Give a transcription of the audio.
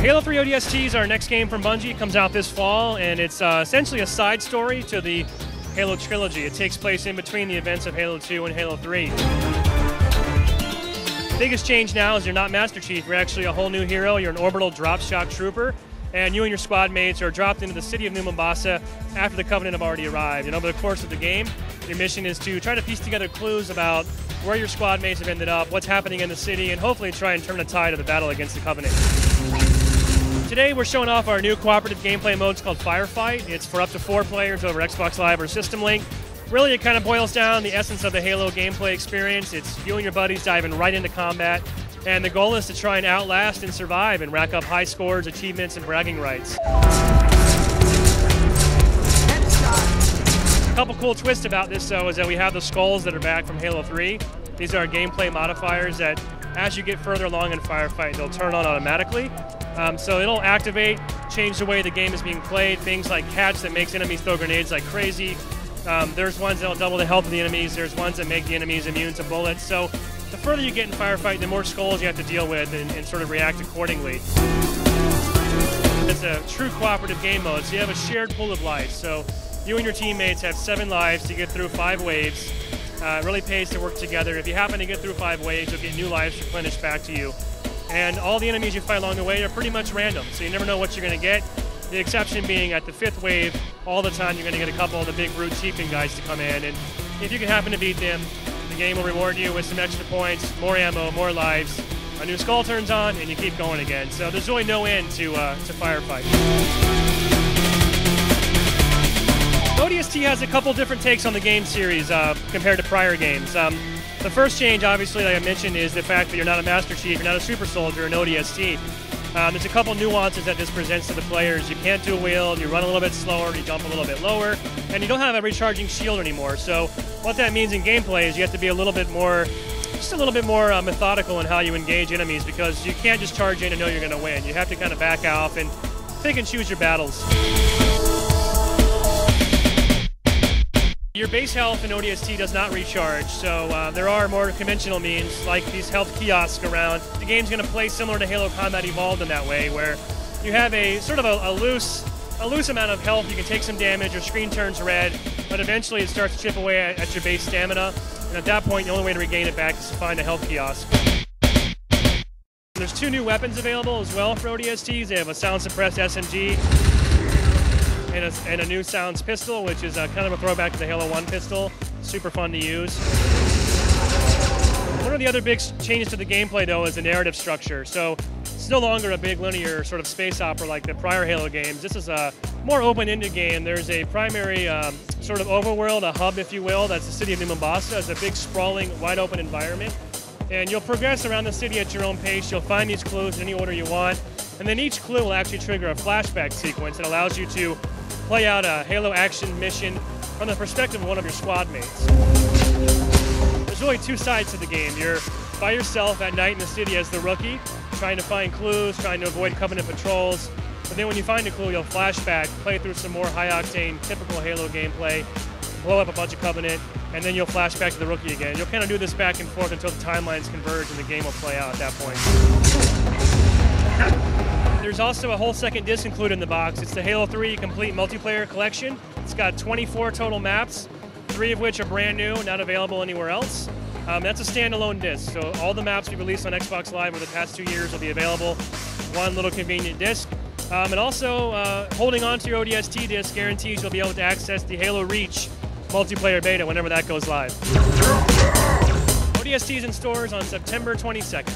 Halo 3 ODST is our next game from Bungie. It comes out this fall, and it's essentially a side story to the Halo trilogy. It takes place in between the events of Halo 2 and Halo 3. The biggest change now is you're not Master Chief, you're actually a whole new hero. You're an orbital drop shock trooper, and you and your squad mates are dropped into the city of New Mombasa after the Covenant have already arrived. And over the course of the game, your mission is to try to piece together clues about where your squad mates have ended up, what's happening in the city, and hopefully try and turn the tide of the battle against the Covenant. Today we're showing off our new cooperative gameplay mode. It's called Firefight. It's for up to 4 players over Xbox Live or System Link. Really, it kind of boils down the essence of the Halo gameplay experience. It's you and your buddies diving right into combat, and the goal is to try and outlast and survive and rack up high scores, achievements, and bragging rights. A couple cool twists about this, though, is that we have the skulls that are back from Halo 3. These are gameplay modifiers that, as you get further along in Firefight, they'll turn on automatically. So it'll activate, change the way the game is being played. Things like catch that makes enemies throw grenades like crazy. There's ones that'll double the health of the enemies. There's ones that make the enemies immune to bullets. So the further you get in Firefight, the more skulls you have to deal with and sort of react accordingly. It's a true cooperative game mode, so you have a shared pool of life. So you and your teammates have 7 lives to get through 5 waves. It really pays to work together. If you happen to get through 5 waves, you'll get new lives replenished back to you. And all the enemies you fight along the way are pretty much random, so you never know what you're going to get. The exception being at the 5th wave, all the time you're going to get a couple of the big brute chieftain guys to come in, and if you can happen to beat them, the game will reward you with some extra points, more ammo, more lives. A new skull turns on, and you keep going again. So there's really no end to Firefight. ODST has a couple different takes on the game series compared to prior games. The first change, obviously, like I mentioned, is the fact that you're not a Master Chief, you're not a super soldier in ODST. There's a couple nuances that this presents to the players. You can't dual wield, you run a little bit slower, you jump a little bit lower, and you don't have a recharging shield anymore. So what that means in gameplay is you have to be a little bit more methodical in how you engage enemies, because you can't just charge in and know you're going to win. You have to kind of back off and pick and choose your battles. Your base health in ODST does not recharge, so there are more conventional means, like these health kiosks around. The game's going to play similar to Halo Combat Evolved in that way, where you have a sort of a loose amount of health. You can take some damage, your screen turns red, but eventually it starts to chip away at your base stamina, and at that point the only way to regain it back is to find a health kiosk. There's 2 new weapons available as well for ODSTs. They have a sound-suppressed SMG, and a new sounds pistol, which is kind of a throwback to the Halo 1 pistol. Super fun to use. One of the other big changes to the gameplay, though, is the narrative structure. So it's no longer a big linear sort of space opera like the prior Halo games. This is a more open-ended game. There's a primary sort of overworld, a hub, if you will. That's the city of New Mombasa. It's a big, sprawling, wide-open environment. And you'll progress around the city at your own pace. You'll find these clues in any order you want. And then each clue will actually trigger a flashback sequence that allows you to play out a Halo action mission from the perspective of one of your squad mates. There's really 2 sides to the game. You're by yourself at night in the city as the rookie, trying to find clues, trying to avoid Covenant patrols. But then when you find a clue, you'll flashback, play through some more high-octane, typical Halo gameplay, blow up a bunch of Covenant, and then you'll flash back to the rookie again. You'll kind of do this back and forth until the timelines converge and the game will play out at that point. There's also a whole second disc included in the box. It's the Halo 3 Complete Multiplayer Collection. It's got 24 total maps, 3 of which are brand new, not available anywhere else. That's a standalone disc, so all the maps we released on Xbox Live over the past 2 years will be available. One little convenient disc. And also, holding on to your ODST disc guarantees you'll be able to access the Halo Reach multiplayer beta whenever that goes live. ODST is in stores on September 22nd.